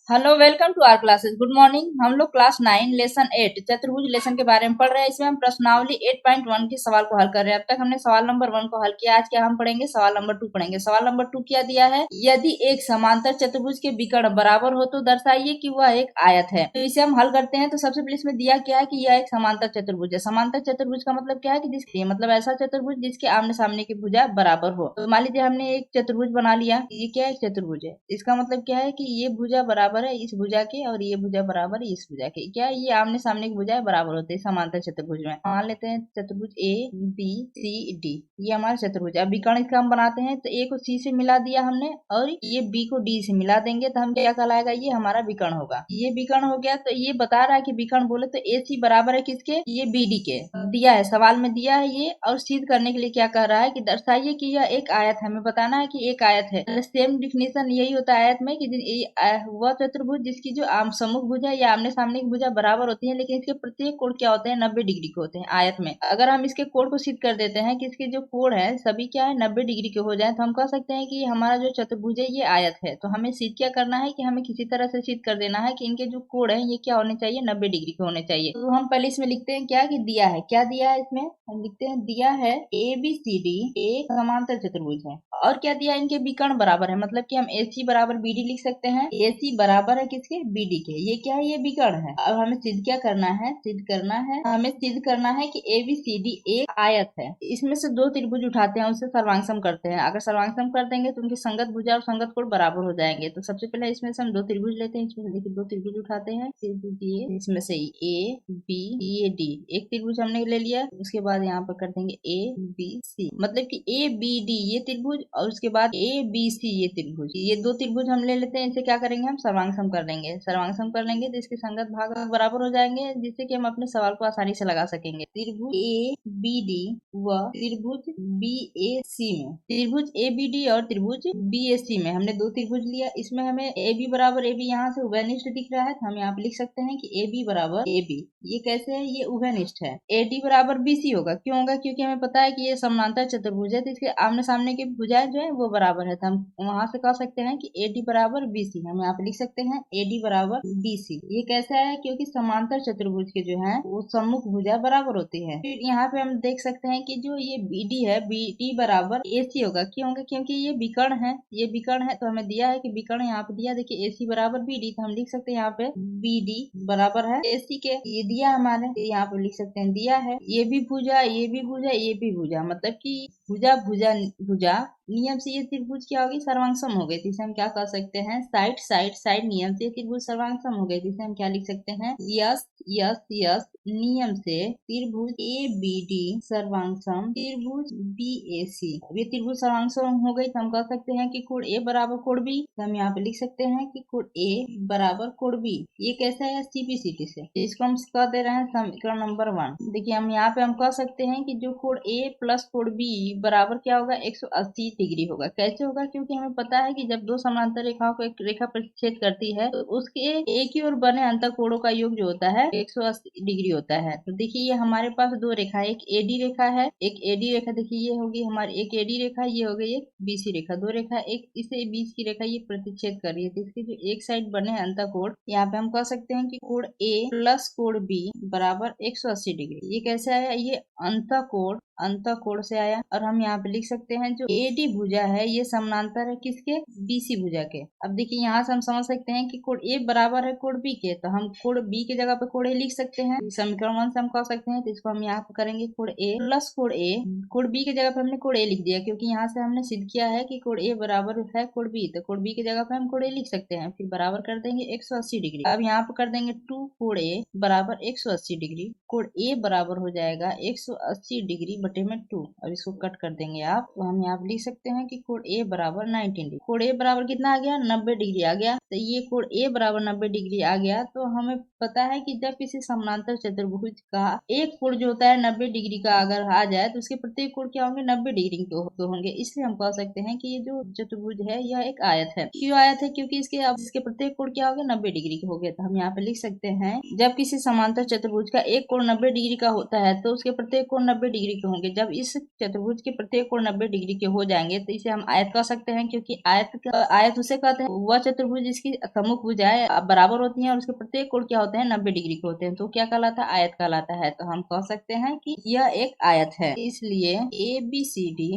Hello, welcome to our classes. Good morning. हम लोग class 9 lesson 8 चतुर्भुज लेसन के बारे में पढ़ रहे हैं। इसमें हम प्रश्नावली 8.1 के सवाल को हल कर रहे हैं। अब तक हमने सवाल नंबर 1 को हल किया। आज क्या हम पढ़ेंगे? सवाल नंबर 2 पढ़ेंगे। सवाल नंबर 2 क्या दिया है? यदि एक समांतर चतुर्भुज के विकर्ण बराबर हो तो दर्शाइए कि वह एक आयत है। तो इसे हम हल करते हैं। तो सबसे पहले इसमें दिया क्या है कि यह एक समांतर चतुर्भुज है। समांतर चतुर्भुज का मतलब क्या है कि जिसके मतलब ऐसा चतुर्भुज जिसके आमने सामने की भुजा बराबर हो। तो मान लीजिए हमने एक चतुर्भुज बना लिया। ये क्या एक चतुर्भुज है। इसका मतलब क्या है कि ये भुजा बराबर है इस भुजा के और ये भुजा बराबर है इस भुजा के। क्या ये आमने सामने की भुजाएं बराबर होते हैं समांतर चतुर्भुज में। मान लेते हैं चतुर्भुज ए बी सी डी, ये हमारा चतुर्भुज है। अब विकर्ण इसका हम बनाते हैं। तो ए को सी से मिला दिया हमने और ये बी को डी से मिला देंगे तो हम क्या कहलाएगा? ये हमारा विकर्ण होगा। ये विकर्ण हो गया। तो ये बता रहा है कि विकर्ण बोले तो ए सी बराबर है किसके? ये बी डी के। दिया है, सवाल में दिया है ये। और सिद्ध करने के लिए क्या कह रहा है कि दर्शाइए कि यह एक आयत है। हमें बताना है कि एक आयत है। सेम डिफिनेशन यही होता है आयत में कि वह चतुर्भुज जिसकी जो आम सम्मुख भुजा या आमने सामने की भुजा बराबर होती है, लेकिन इसके प्रत्येक कोण क्या होते हैं? 90 डिग्री के होते हैं आयत में। अगर हम इसके कोण को सिद्ध कर देते हैं कि इसके जो कोण है सभी क्या है 90 डिग्री के हो जाए, तो हम कह सकते हैं कि हमारा जो चतुर्भुज है ये आयत है। तो हमें सिद्ध क्या करना है कि हमें किसी तरह से सिद्ध कर देना है कि इनके जो कोण है ये क्या होने चाहिए? 90 डिग्री के होने चाहिए। तो हम पहले इसमें लिखते हैं क्या कि दिया है। क्या दिया है इसमें? हम लिखते हैं दिया है ए बी सी डी एक समांतर चतुर्भुज है। और क्या दिया? इनके विकर्ण बराबर है। मतलब कि हम ए सी बराबर बी डी लिख सकते हैं। ए सी बराबर है किसके? बी डी के। ये क्या है? ये विकर्ण है। अब हमें सिद्ध क्या करना है? हमें सिद्ध करना है कि ए बी सी डी एक आयत है। इसमें से दो त्रिभुज उठाते हैं, उससे सर्वांगसम करते हैं। अगर सर्वांगसम कर देंगे तो उनकी संगत भुजा और संगत कोण बराबर हो जाएंगे। तो सबसे पहले इसमें से हम दो त्रिभुज लेते हैं। इसमें से देखिए दो त्रिभुज उठाते हैं। त्रिभुज ये, इसमें से ए बी ये डी, एक त्रिभुज हमने ले लिया। उसके बाद यहाँ पर कर देंगे ए बी सी, मतलब कि ए बी डी ये त्रिभुज और उसके बाद ए बी सी ये त्रिभुज। ये दो त्रिभुज हम ले लेते हैं। इसे क्या करेंगे? हम सर्वांगसम कर लेंगे। सर्वांगसम कर लेंगे तो इसके संगत भाग बराबर हो जाएंगे, जिससे कि हम अपने सवाल को आसानी से लगा सकेंगे। त्रिभुज ए बी डी व त्रिभुज बी ए सी में, त्रिभुज ए बी डी और त्रिभुज बी ए सी में हमने दो त्रिभुज लिया। इसमें हमें ए बी बराबर ए बी यहाँ से उभयनिष्ठ दिख रहा है, तो हम यहाँ पे लिख सकते हैं कि ए बी बराबर ए बी। ये कैसे है? ये उभयनिष्ठ है। ए डी बराबर बी सी होगा। क्यों होगा? क्योंकि हमें पता है कि ये समांतर चतुर्भुज है, तो इसके आमने सामने की भुजाएं जो है वो बराबर है। तो हम वहां से कह सकते हैं कि ए डी बराबर बी सी। हम यहाँ पे लिख सकते हैं ए डी बराबर बी सी। ये कैसा है? क्योंकि समांतर चतुर्भुज के जो है वो सम्मुख भुजा बराबर होती है। फिर यहाँ पे हम देख सकते हैं कि जो ये बी डी है, बी डी बराबर ए सी होगा। क्यों होगा? क्योंकि ये विकर्ण है। ये विकर्ण है तो हमें दिया है कि विकर्ण यहाँ पे दिया। देखिए ए सी बराबर बी डी, तो हम लिख सकते हैं यहाँ पे बी डी बराबर है ए सी के। ये दिया हमारे, यहाँ पे लिख सकते हैं दिया है ये भी भुजा ये भी भुजा ये भी भुजा, मतलब कि भुजा भुजा भुजा नियम से ये त्रिभुज क्या होगी? सर्वांगसम हो गई। इसे हम क्या कह सकते हैं? साइड साइड साइड नियम से त्रिभुज सर्वांगसम हो गई। इसे हम क्या लिख सकते हैं? यस यस यस नियम से त्रिभुज ए बी डी सर्वांगसम त्रिभुज बी ए सी। अब ये त्रिभुज सर्वांगसम हो गई तो हम कह सकते हैं कि कोण ए बराबर कोण बी। तो हम यहाँ पे लिख सकते हैं कि कोण ए बराबर कोण बी। ये कैसा है? सीपीसीटी से। इसको हम कह दे रहे हैं समीकरण नंबर 1। देखिए हम यहाँ पे हम कह सकते हैं कि जो कोण ए प्लस कोण बी बराबर क्या होगा? 180 डिग्री होगा। कैसे होगा? क्योंकि हमें पता है कि जब दो समांतर रेखाओं को एक रेखा प्रतिच्छेद करती है तो उसके एक ही ओर बने अंतर कोणों का योग जो होता है 180 डिग्री होता है। तो देखिए ये हमारे पास दो रेखा है, एक एडी रेखा है, एक एडी रेखा। देखिए ये होगी हमारी एक एडी रेखा, ये हो गई एक बीसी रेखा। दो रेखा, एक इसे बीच की रेखा ये प्रतिच्छेद कर रही है। तो इसके जो एक साइड बने अंतर कोण, यहाँ पे हम कह सकते हैं कि कोण ए प्लस कोण बी बराबर 180 डिग्री। ये कैसे आया? ये अंतः कोण से आया। और हम यहाँ पे लिख सकते हैं जो एडी भुजा है ये समानांतर है किसके? बीसी भुजा के। अब देखिए यहाँ से हम समझ सकते हैं कि कोण ए बराबर है कोण बी के, तो हम कोण बी के जगह पे कोण ए लिख सकते हैं। समीकरण 1 से हम कह सकते हैं। तो इसको हम यहाँ पे करेंगे कोण ए प्लस कोण ए। कोण बी के जगह पे हमने कोण ए लिख दिया, क्योंकि यहाँ से हमने सिद्ध किया है कि कोण ए बराबर है कोण बी। तो कोण बी के जगह पे हम कोण ए लिख सकते हैं। फिर बराबर कर देंगे 180 डिग्री। अब यहाँ पे कर देंगे 2 कोण ए बराबर 180 डिग्री। कोण ए बराबर हो जाएगा 180 डिग्री बटे में 2। अब इसको कट कर देंगे आप, तो हम यहाँ पे लिख सकते हैं कि कोण ए बराबर 19 डिग्री। कोण ए बराबर कितना आ गया? 90 डिग्री आ गया। तो ये कोण ए बराबर 90 डिग्री आ गया। तो हमें पता है कि जब किसी समांतर चतुर्भुज का एक कोण जो होता है 90 डिग्री का अगर आ जाए तो उसके प्रत्येक कोण क्या होंगे? 90 डिग्री के होंगे। इसलिए हम कह सकते हैं कि ये जो चतुर्भुज है यह एक आयत है। क्यों आयत है? क्योंकि इसके प्रत्येक कोण क्या होंगे? 90 डिग्री के हो गए। तो हम यहाँ पे लिख सकते हैं जब किसी समांतर चतुर्भुज का एक कोण 90 डिग्री का होता है तो उसके प्रत्येक कोण 90 डिग्री के होंगे। जब इस चतुर्भुज के प्रत्येक कोण 90 डिग्री के हो जाएंगे जाएंगे तो इसे हम आयत कह सकते हैं, क्योंकि आयत उसे कहते हैं वह चतुर्भुज जिसकी सम्मुख भुजाएं बराबर होती हैं और उसके प्रत्येक कोण क्या होते हैं 90 डिग्री के होते हैं, तो क्या कहलाता है? आयत कहलाता है। तो हम कह सकते हैं कि यह एक आयत है, इसलिए ABCD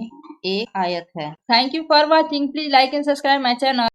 एक आयत है। Thank you for watching. Please like and subscribe my channel.